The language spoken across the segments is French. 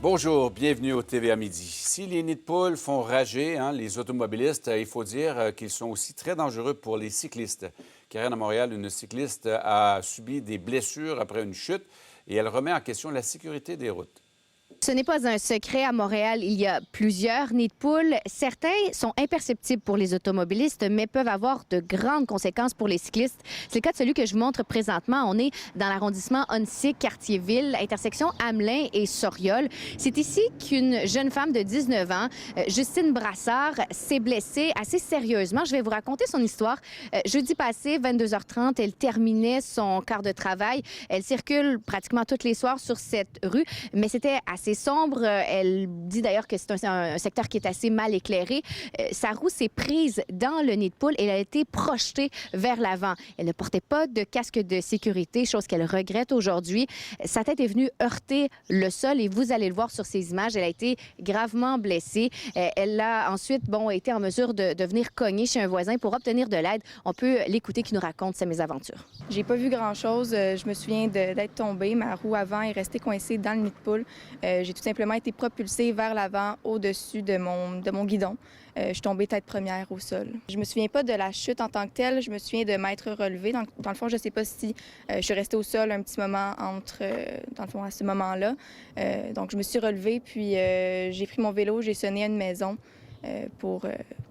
Bonjour, bienvenue au TVA Midi. Si les nids de poules font rager les automobilistes, il faut dire qu'ils sont aussi très dangereux pour les cyclistes. Karen, à Montréal, une cycliste a subi des blessures après une chute et elle remet en question la sécurité des routes. Ce n'est pas un secret. À Montréal, il y a plusieurs nids de poules. Certains sont imperceptibles pour les automobilistes, mais peuvent avoir de grandes conséquences pour les cyclistes. C'est le cas de celui que je vous montre présentement. On est dans l'arrondissement Onsic, quartier-ville, intersection Hamelin et Soriol. C'est ici qu'une jeune femme de 19 ans, Justine Brassard, s'est blessée assez sérieusement. Je vais vous raconter son histoire. Jeudi passé, 22h30, elle terminait son quart de travail. Elle circule pratiquement tous les soirs sur cette rue, mais c'était assez sombre. Elle dit d'ailleurs que c'est un secteur qui est assez mal éclairé. Sa roue s'est prise dans le nid de poule et elle a été projetée vers l'avant. Elle ne portait pas de casque de sécurité, chose qu'elle regrette aujourd'hui. Sa tête est venue heurter le sol et vous allez le voir sur ces images. Elle a été gravement blessée. Elle a ensuite été en mesure de venir cogner chez un voisin pour obtenir de l'aide. On peut l'écouter qui nous raconte sa mésaventure. J'ai pas vu grand-chose. Je me souviens d'être tombée. Ma roue avant est restée coincée dans le nid de poule. J'ai tout simplement été propulsée vers l'avant, au-dessus de mon guidon. Je suis tombée tête première au sol. Je me souviens pas de la chute en tant que telle. Je me souviens de m'être relevée. Dans le fond, je sais pas si je suis restée au sol un petit moment dans le fond, à ce moment-là. Donc, je me suis relevée, puis j'ai pris mon vélo, j'ai sonné à une maison pour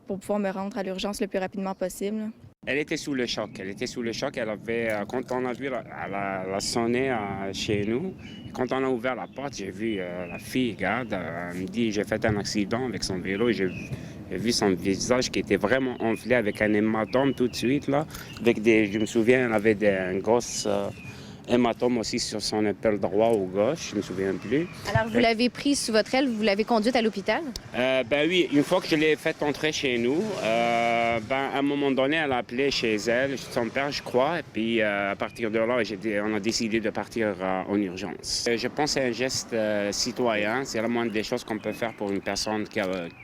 pouvoir me rendre à l'urgence le plus rapidement possible. Elle était sous le choc. Elle était sous le choc. Elle avait, quand on a vu, elle a sonné chez nous. Quand on a ouvert la porte, j'ai vu la fille, regarde, elle me dit, j'ai fait un accident avec son vélo et j'ai vu son visage qui était vraiment enflé avec un hématome tout de suite, là. Je me souviens, elle avait un gros hématome aussi sur son épaule droit ou gauche, je ne me souviens plus. Alors, vous l'avez prise sous votre aile, vous l'avez conduite à l'hôpital? Oui, une fois que je l'ai fait entrer chez nous, à un moment donné, elle a appelé chez elle, son père, je crois, et puis à partir de là, on a décidé de partir en urgence. Je pense que c'est un geste citoyen, c'est la moindre des choses qu'on peut faire pour une personne qui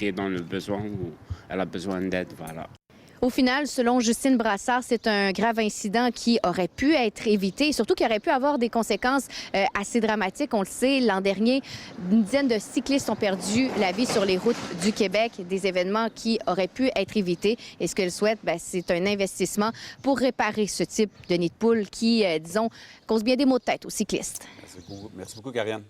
est dans le besoin ou elle a besoin d'aide, voilà. Au final, selon Justine Brassard, c'est un grave incident qui aurait pu être évité et surtout qui aurait pu avoir des conséquences assez dramatiques. On le sait, l'an dernier, une dizaine de cyclistes ont perdu la vie sur les routes du Québec, des événements qui auraient pu être évités. Et ce qu'elle souhaite, c'est un investissement pour réparer ce type de nid de poule qui, disons, cause bien des maux de tête aux cyclistes. Merci beaucoup, Karianne.